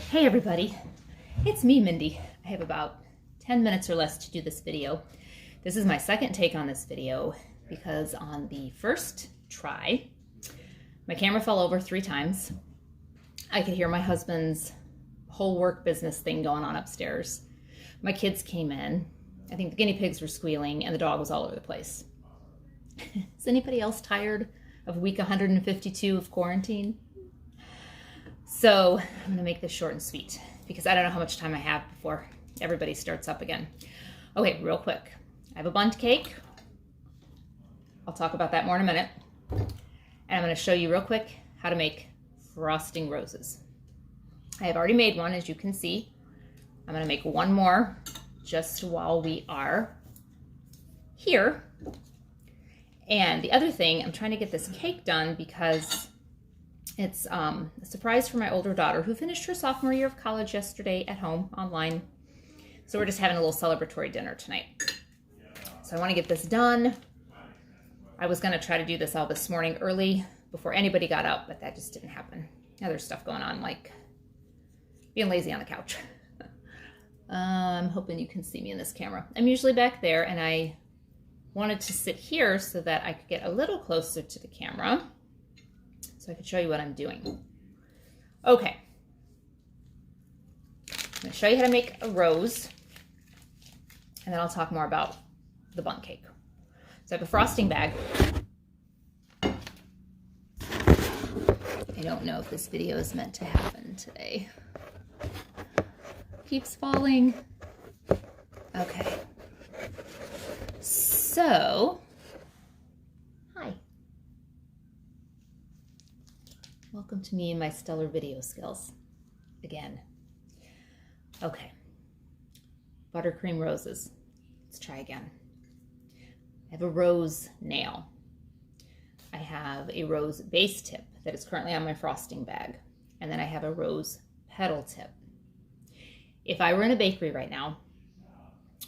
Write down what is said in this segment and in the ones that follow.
Hey everybody, it's me, Mindy. I have about 10 minutes or less to do this video. This is my second take on this video because on the first try, my camera fell over 3 times. I could hear my husband's whole work business thing going on upstairs. My kids came in. I think the guinea pigs were squealing and the dog was all over the place. Is anybody else tired of week 152 of quarantine? So I'm going to make this short and sweet because I don't know how much time I have before everybody starts up again. Okay, real quick. I have a bundt cake. I'll talk about that more in a minute. And I'm going to show you real quick how to make frosting roses. I have already made one, as you can see. I'm going to make one more just while we are here. And the other thing, I'm trying to get this cake done because it's a surprise for my older daughter who finished her sophomore year of college yesterday at home online. So we're just having a little celebratory dinner tonight. So I want to get this done. I was going to try to do this all this morning early before anybody got up, but that just didn't happen. Other stuff going on, like being lazy on the couch. I'm hoping you can see me in this camera. I'm usually back there, and I wanted to sit here so that I could get a little closer to the camera so I could show you what I'm doing. Okay. I'm going to show you how to make a rose, and then I'll talk more about the bundt cake. So I have a frosting bag. I don't know if this video is meant to happen today. Keeps falling. Okay. So, hi. Welcome to me and my stellar video skills. Again. Okay. Buttercream roses. Let's try again. I have a rose nail. I have a rose base tip that is currently on my frosting bag. And then I have a rose petal tip. If I were in a bakery right now,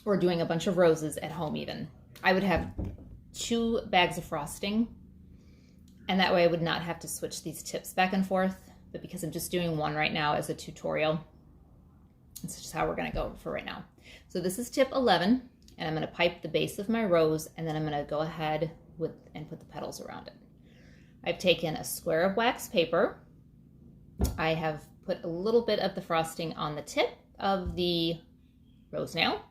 or doing a bunch of roses at home even, I would have 2 bags of frosting, and that way I would not have to switch these tips back and forth. But because I'm just doing one right now as a tutorial, it's just how we're going to go for right now. So this is tip 11, and I'm going to pipe the base of my rose, and then I'm going to go ahead and put the petals around it. I've taken a square of wax paper. I have put a little bit of the frosting on the tip of the rose nail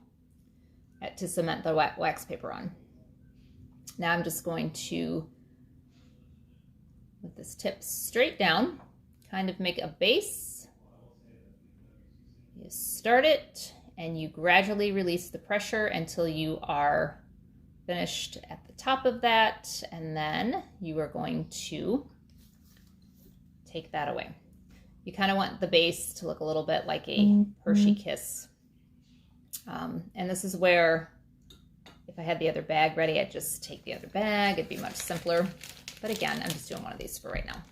to cement the wax paper on. Now I'm just going to put this tip straight down, kind of make a base. You start it and you gradually release the pressure until you are finished at the top of that, and then you are going to take that away. You kind of want the base to look a little bit like a Hershey Kiss. And this is where, if I had the other bag ready, I'd just take the other bag. It'd be much simpler. But again, I'm just doing one of these for right now.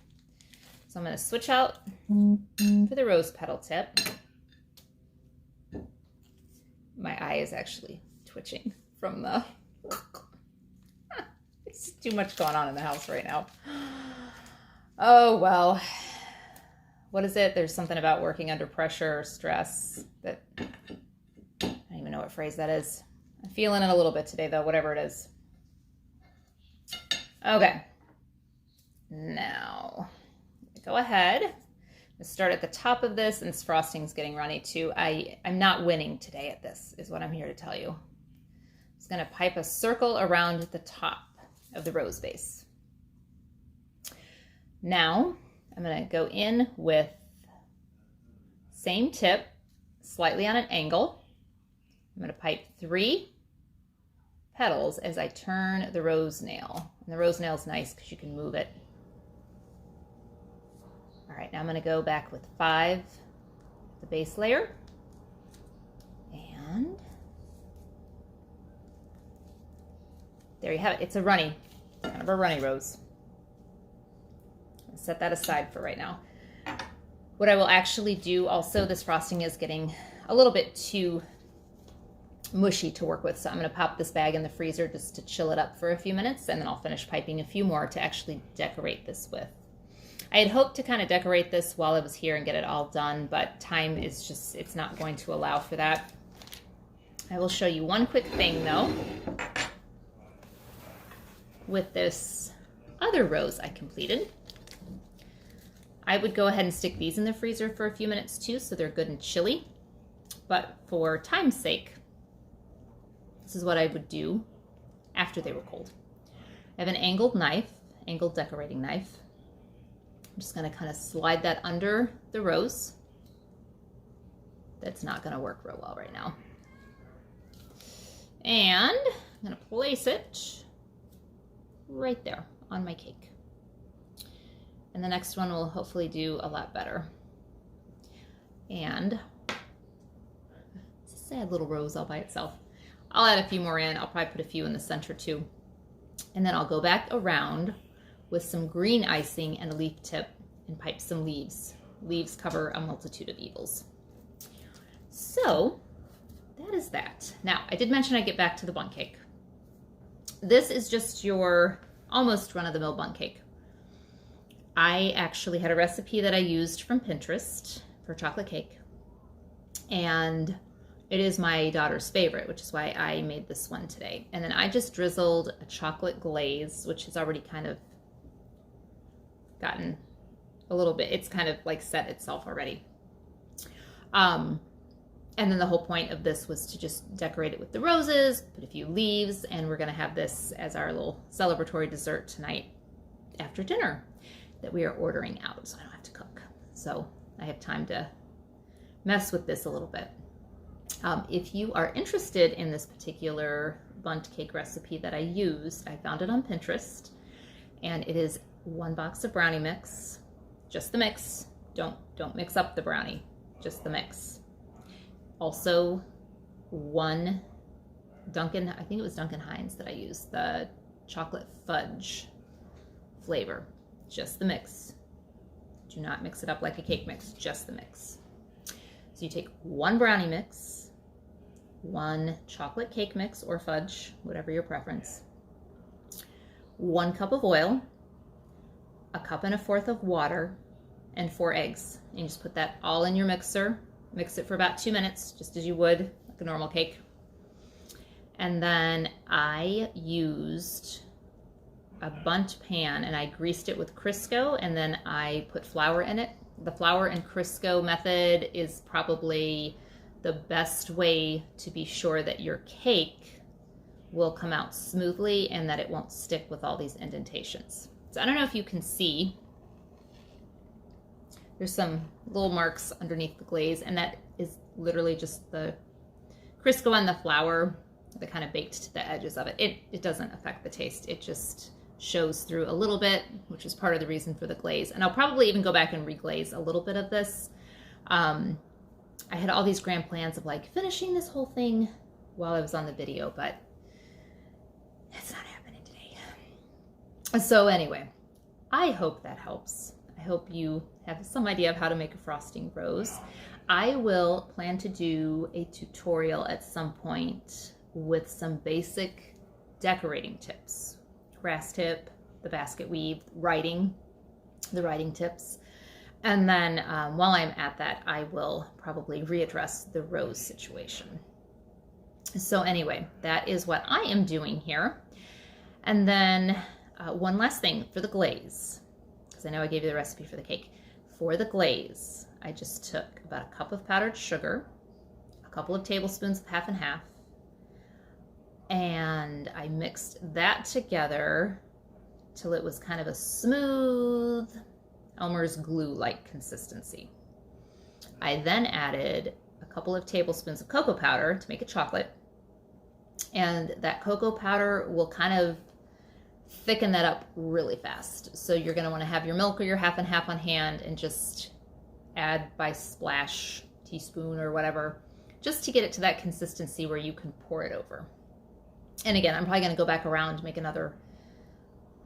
So I'm going to switch out for the rose petal tip. My eye is actually twitching from the... It's too much going on in the house right now. Oh, well. What is it? There's something about working under pressure or stress that... I don't even know what phrase that is. I'm feeling it a little bit today, though, whatever it is. Okay. Now, go ahead. Let's start at the top of this, and this frosting's getting runny, too. I'm not winning today at this, is what I'm here to tell you. I'm just going to pipe a circle around the top of the rose base. Now, I'm going to go in with same tip, slightly on an angle. I'm going to pipe 3 petals as I turn the rose nail. And the rose nail is nice because you can move it. All right, now I'm going to go back with 5, the base layer. And there you have it. It's a runny, kind of a runny rose. I'll set that aside for right now. What I will actually do also, this frosting is getting a little bit too mushy to work with, so I'm going to pop this bag in the freezer just to chill it up for a few minutes, and then I'll finish piping a few more to actually decorate this with. I had hoped to kind of decorate this while I was here and get it all done, but time is just, it's not going to allow for that. I will show you one quick thing though with this other rose I completed. I would go ahead and stick these in the freezer for a few minutes too, so they're good and chilly. But for time's sake, this is what I would do after they were cold. I have an angled knife, angled decorating knife. I'm just gonna kind of slide that under the rose. That's not gonna work real well right now. And I'm gonna place it right there on my cake. And the next one will hopefully do a lot better. And it's a sad little rose all by itself. I'll add a few more in. I'll probably put a few in the center too. And then I'll go back around with some green icing and a leaf tip and pipe some leaves. Leaves cover a multitude of evils. So that is that. Now, I did mention I'd get back to the bundt cake. This is just your almost run-of-the-mill bundt cake. I actually had a recipe that I used from Pinterest for chocolate cake, and it is my daughter's favorite, which is why I made this one today. And then I just drizzled a chocolate glaze, which has already kind of gotten a little bit, it's kind of like set itself already. And then the whole point of this was to just decorate it with the roses, put a few leaves, and we're gonna have this as our little celebratory dessert tonight after dinner that we are ordering out, so I don't have to cook. So I have time to mess with this a little bit. If you are interested in this particular bundt cake recipe that I used, I found it on Pinterest, and it is 1 box of brownie mix, just the mix. Don't mix up the brownie, just the mix. Also 1 Duncan, I think it was Duncan Hines that I used, the chocolate fudge flavor, just the mix. Do not mix it up like a cake mix, just the mix. So you take 1 brownie mix, 1 chocolate cake mix or fudge, whatever your preference, 1 cup of oil, 1 1/4 cup of water, and 4 eggs. And you just put that all in your mixer. Mix it for about 2 minutes, just as you would like a normal cake. And then I used a bundt pan and I greased it with Crisco, and then I put flour in it. The flour and Crisco method is probably the best way to be sure that your cake will come out smoothly and that it won't stick with all these indentations. So I don't know if you can see, there's some little marks underneath the glaze, and that is literally just the Crisco and the flour that kind of baked to the edges of it. It doesn't affect the taste. It just shows through a little bit, which is part of the reason for the glaze. And I'll probably even go back and reglaze a little bit of this. I had all these grand plans of like finishing this whole thing while I was on the video, but it's not happening today. So anyway, I hope that helps. I hope you have some idea of how to make a frosting rose. I will plan to do a tutorial at some point with some basic decorating tips. Grass tip, the basket weave, writing, the writing tips. And then while I'm at that, I will probably readdress the rose situation. So anyway, that is what I am doing here. And then one last thing for the glaze, because I know I gave you the recipe for the cake. For the glaze, I just took about 1 cup of powdered sugar, a couple of tablespoons of 1/2 and 1/2, and I mixed that together till it was kind of a smooth Elmer's glue-like consistency. I then added a couple of tablespoons of cocoa powder to make it chocolate, and that cocoa powder will kind of thicken that up really fast. So you're going to want to have your milk or your 1/2 and 1/2 on hand and just add by splash, teaspoon or whatever, just to get it to that consistency where you can pour it over. And again, I'm probably going to go back around, make another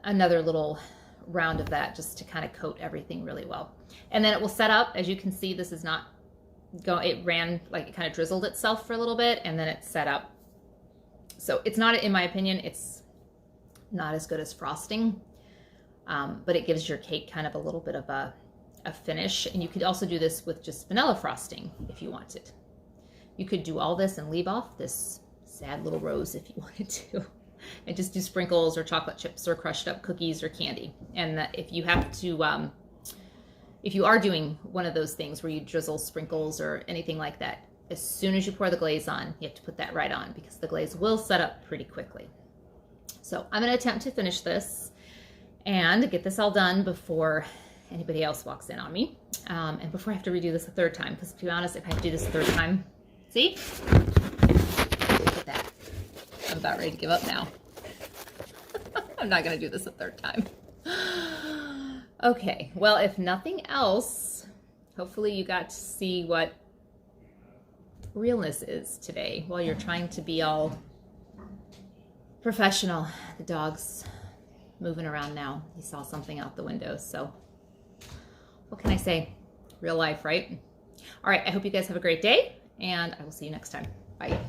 little round of that just to kind of coat everything really well. And then it will set up. As you can see, this is not it ran like it kind of drizzled itself for a little bit, and then it's set up. So it's not, in my opinion, it's not as good as frosting. but it gives your cake kind of a little bit of a finish. And you could also do this with just vanilla frosting if you wanted. You could do all this and leave off this sad little rose if you wanted to, and just do sprinkles or chocolate chips or crushed up cookies or candy. And if you have to, if you are doing one of those things where you drizzle sprinkles or anything like that, as soon as you pour the glaze on, you have to put that right on because the glaze will set up pretty quickly. So I'm going to attempt to finish this and get this all done before anybody else walks in on me, and before I have to redo this a third time, because to be honest, if I have to do this a third time, see? Look at that. I'm about ready to give up now. I'm not going to do this a third time. Okay, well, if nothing else, hopefully you got to see what realness is today while you're trying to be all professional. The dog's moving around now. He saw something out the window, so what can I say? Real life, right? All right, I hope you guys have a great day, and I will see you next time. Bye.